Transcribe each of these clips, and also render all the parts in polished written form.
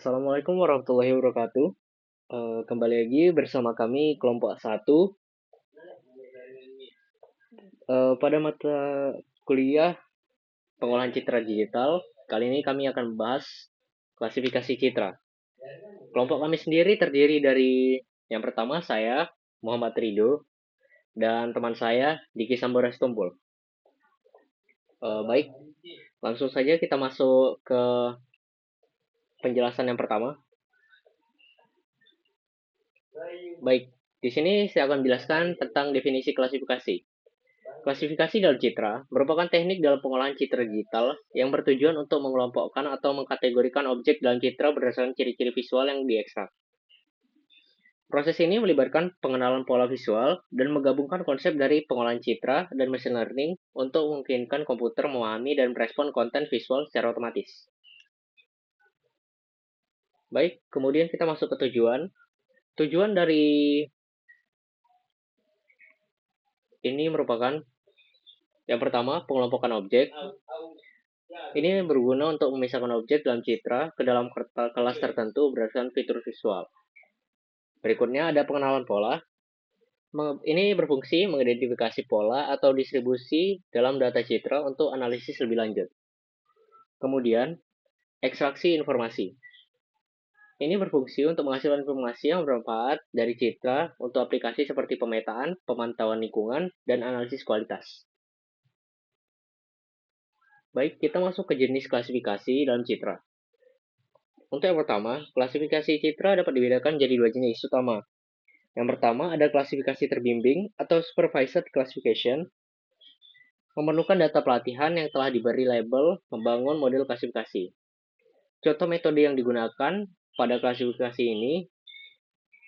Assalamualaikum warahmatullahi wabarakatuh. Kembali lagi bersama kami kelompok satu pada mata kuliah pengolahan citra digital. Kali ini kami akan membahas klasifikasi citra. Kelompok kami sendiri terdiri dari yang pertama saya, Muhammad Rido, dan teman saya, Diki Sambora Stumpul. Baik, langsung saja kita masuk ke penjelasan yang pertama. Baik, di sini saya akan menjelaskan tentang definisi klasifikasi. Klasifikasi dalam citra merupakan teknik dalam pengolahan citra digital yang bertujuan untuk mengelompokkan atau mengkategorikan objek dalam citra berdasarkan ciri-ciri visual yang diekstrak. Proses ini melibatkan pengenalan pola visual dan menggabungkan konsep dari pengolahan citra dan machine learning untuk memungkinkan komputer memahami dan merespon konten visual secara otomatis. Baik, kemudian kita masuk ke tujuan. Tujuan dari ini merupakan yang pertama, pengelompokan objek. Ini berguna untuk memisahkan objek dalam citra ke dalam kelas tertentu berdasarkan fitur visual. Berikutnya ada pengenalan pola. Ini berfungsi mengidentifikasi pola atau distribusi dalam data citra untuk analisis lebih lanjut. Kemudian, ekstraksi informasi. Ini berfungsi untuk menghasilkan informasi yang bermanfaat dari citra untuk aplikasi seperti pemetaan, pemantauan lingkungan, dan analisis kualitas. Baik, kita masuk ke jenis klasifikasi dalam citra. Untuk yang pertama, klasifikasi citra dapat dibedakan jadi dua jenis utama. Yang pertama ada klasifikasi terbimbing atau supervised classification, memerlukan data pelatihan yang telah diberi label membangun model klasifikasi. Contoh metode yang digunakan pada klasifikasi ini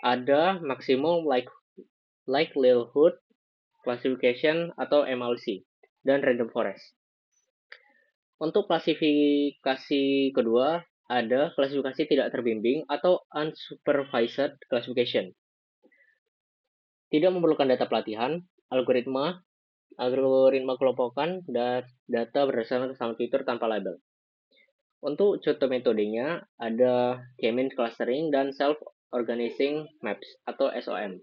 ada maximum likelihood classification atau MLC dan random forest. Untuk klasifikasi kedua ada klasifikasi tidak terbimbing atau unsupervised classification. Tidak memerlukan data pelatihan, algoritma kelompokan data berdasarkan kesamaan fitur tanpa label. Untuk contoh metodenya ada K-means clustering dan self-organizing maps atau SOM.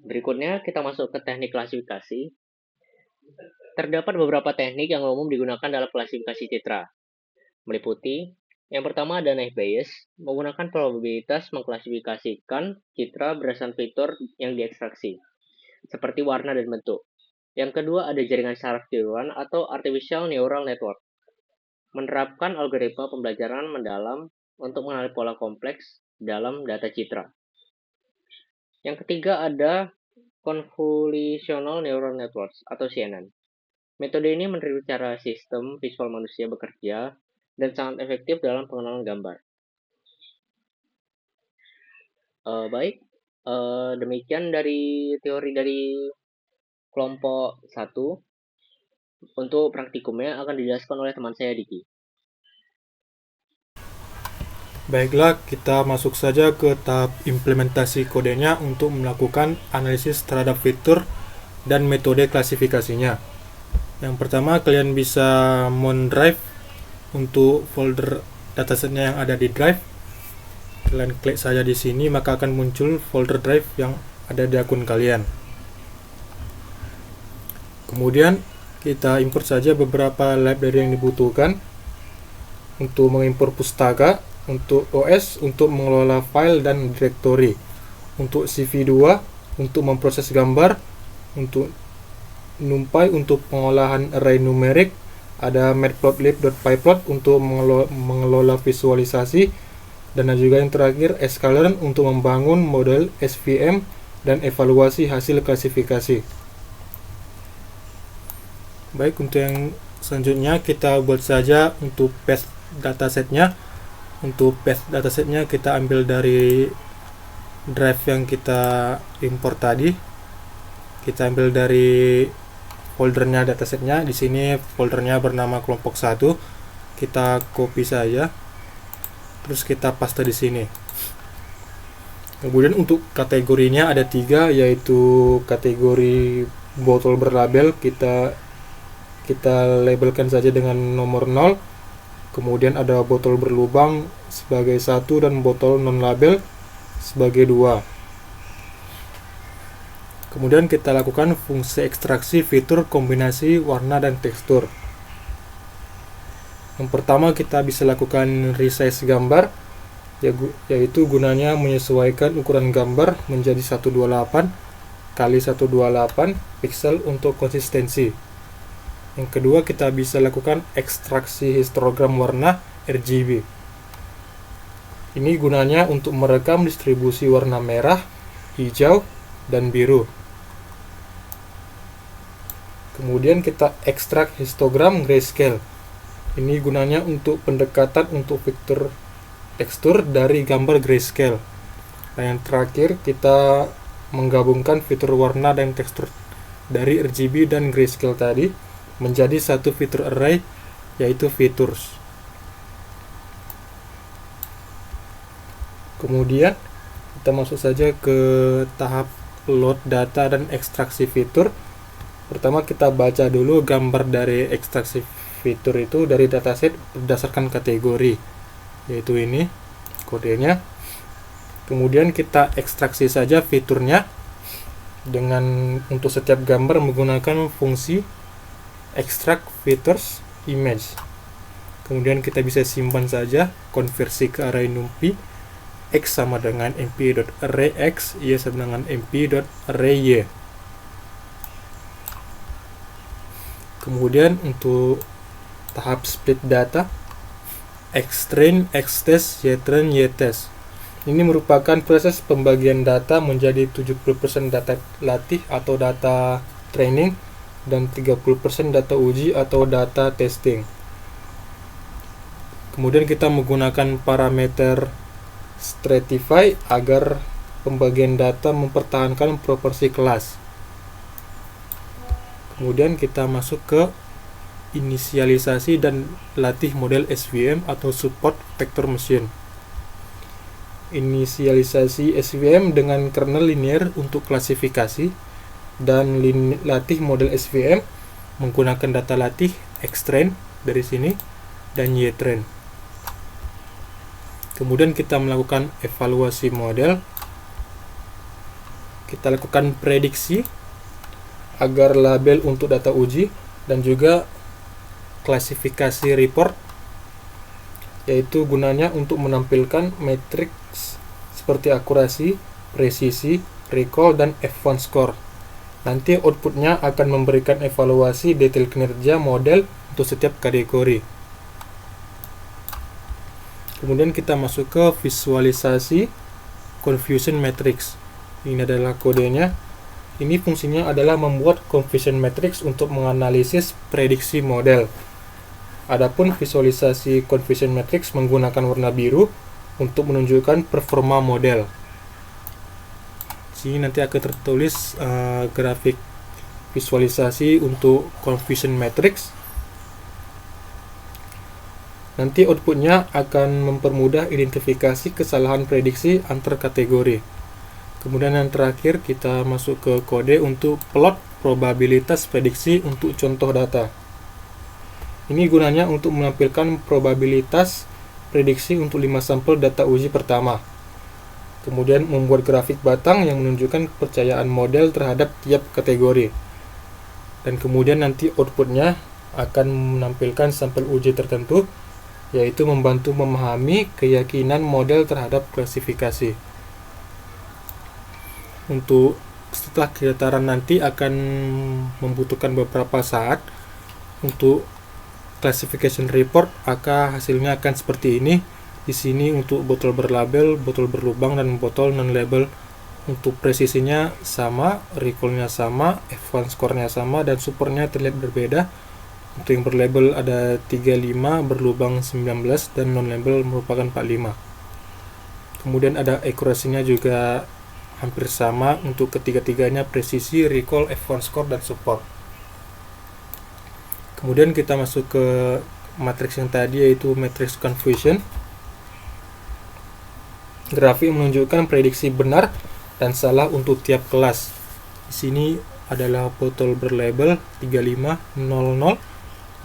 Berikutnya kita masuk ke teknik klasifikasi. Terdapat beberapa teknik yang umum digunakan dalam klasifikasi citra, meliputi yang pertama ada naive Bayes, menggunakan probabilitas mengklasifikasikan citra berdasarkan fitur yang diekstraksi, seperti warna dan bentuk. Yang kedua ada jaringan saraf tiruan atau artificial neural network, menerapkan algoritma pembelajaran mendalam untuk mengenali pola kompleks dalam data citra. Yang ketiga ada convolutional neural networks atau CNN. Metode ini meniru cara sistem visual manusia bekerja dan sangat efektif dalam pengenalan gambar. Baik, demikian dari teori dari kelompok 1. Untuk praktikumnya akan dijelaskan oleh teman saya Diki. Baiklah, kita masuk saja ke tahap implementasi kodenya untuk melakukan analisis terhadap fitur dan metode klasifikasinya. Yang pertama, kalian bisa mount drive untuk folder datasetnya yang ada di drive. Kalian klik saja di sini, maka akan muncul folder drive yang ada di akun kalian. Kemudian kita import saja beberapa library yang dibutuhkan untuk mengimport pustaka, untuk OS untuk mengelola file dan directory, untuk CV2 untuk memproses gambar, untuk NumPy untuk pengolahan array numerik, ada matplotlib.pyplot untuk mengelola visualisasi, dan juga yang terakhir sklearn untuk membangun model SVM dan evaluasi hasil klasifikasi. Baik, untuk yang selanjutnya kita buat saja untuk path datasetnya. Untuk path datasetnya kita ambil dari drive yang kita import tadi. Kita ambil dari foldernya datasetnya. Di sini foldernya bernama kelompok 1. Kita copy saja. Terus kita paste di sini. Kemudian untuk kategorinya ada 3, yaitu kategori botol berlabel kita labelkan saja dengan nomor 0. Kemudian ada botol berlubang sebagai 1 dan botol non-label sebagai 2. Kemudian kita lakukan fungsi ekstraksi fitur kombinasi warna dan tekstur. Yang pertama kita bisa lakukan resize gambar, yaitu gunanya menyesuaikan ukuran gambar menjadi 128 kali 128 pixel untuk konsistensi. Yang kedua kita bisa lakukan ekstraksi histogram warna RGB. Ini gunanya untuk merekam distribusi warna merah, hijau, dan biru. Kemudian kita ekstrak histogram grayscale. Ini gunanya untuk pendekatan untuk fitur tekstur dari gambar grayscale. Dan yang terakhir kita menggabungkan fitur warna dan tekstur dari RGB dan grayscale tadi menjadi satu fitur array, yaitu features. Kemudian kita masuk saja ke tahap load data dan ekstraksi fitur. Pertama kita baca dulu gambar dari ekstraksi fitur itu dari dataset berdasarkan kategori, yaitu ini kodenya. Kemudian kita ekstraksi saja fiturnya dengan untuk setiap gambar menggunakan fungsi extract features image. Kemudian kita bisa simpan saja, konversi ke array numpy, x sama dengan mp.array x, y sama dengan mp.array y. Kemudian untuk tahap split data, xtrain, xtest, ytrain, ytest. Ini merupakan proses pembagian data menjadi 70% data latih atau data training dan 30% data uji atau data testing. Kemudian kita menggunakan parameter stratify agar pembagian data mempertahankan proporsi kelas. Kemudian kita masuk ke inisialisasi dan latih model SVM atau support vector machine. Inisialisasi SVM dengan kernel linear untuk klasifikasi dan latih model SVM menggunakan data latih xtrain dari sini dan ytrain. Kemudian kita melakukan evaluasi model. Kita lakukan prediksi agar label untuk data uji dan juga klasifikasi report, yaitu gunanya untuk menampilkan matriks seperti akurasi, presisi, recall, dan F1 score. Nanti outputnya akan memberikan evaluasi detail kinerja model untuk setiap kategori. Kemudian kita masuk ke visualisasi confusion matrix. Ini adalah kodenya. Ini fungsinya adalah membuat confusion matrix untuk menganalisis prediksi model. Adapun visualisasi confusion matrix menggunakan warna biru untuk menunjukkan performa model. Sini nanti akan tertulis grafik visualisasi untuk confusion matrix. Nanti outputnya akan mempermudah identifikasi kesalahan prediksi antar kategori. Kemudian yang terakhir kita masuk ke kode untuk plot probabilitas prediksi untuk contoh data. Ini gunanya untuk menampilkan probabilitas prediksi untuk 5 sampel data uji pertama. Kemudian membuat grafik batang yang menunjukkan kepercayaan model terhadap tiap kategori. Dan kemudian nanti outputnya akan menampilkan sampel uji tertentu, yaitu membantu memahami keyakinan model terhadap klasifikasi. Untuk setelah kedataran nanti akan membutuhkan beberapa saat untuk classification report, maka hasilnya akan seperti ini. Di sini untuk botol berlabel, botol berlubang, dan botol non-label. Untuk presisinya sama, recall-nya sama, F1 score-nya sama, dan supportnya terlihat berbeda. Untuk yang berlabel ada 35, berlubang 19, dan non-label merupakan 45. Kemudian ada akurasinya juga hampir sama untuk ketiga-tiganya, presisi, recall, F1 score, dan support. Kemudian kita masuk ke matriks yang tadi, yaitu matriks confusion. Grafik menunjukkan prediksi benar dan salah untuk tiap kelas. Di sini adalah botol berlabel 3500,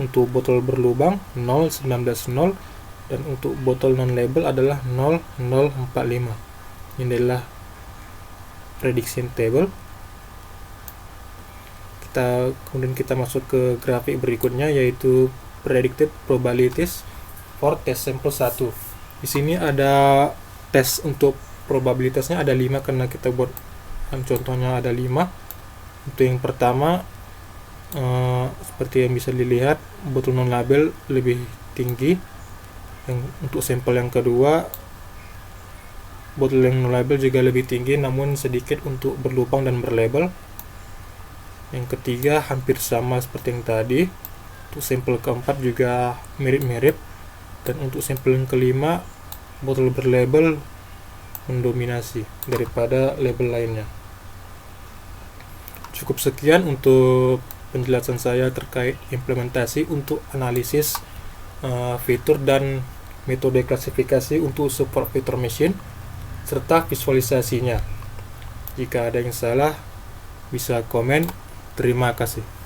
Untuk botol berlubang 0, 19, 0, dan untuk botol non label adalah 0, 0, 45. Ini adalah prediction table. Kemudian kita masuk ke grafik berikutnya, yaitu predicted probabilities for test sample 1. Di sini ada tes untuk probabilitasnya ada 5 karena kita buat contohnya ada 5. Untuk yang pertama seperti yang bisa dilihat, botol non label lebih tinggi. Untuk sampel yang kedua, botol yang non label juga lebih tinggi, namun sedikit untuk berlubang dan berlabel. Yang ketiga hampir sama seperti yang tadi. Untuk sampel keempat juga mirip-mirip, dan untuk sampel yang kelima botol berlabel mendominasi daripada label lainnya. Cukup sekian untuk penjelasan saya terkait implementasi untuk analisis fitur dan metode klasifikasi untuk support fitur machine serta visualisasinya. Jika ada yang salah bisa komen. Terima kasih.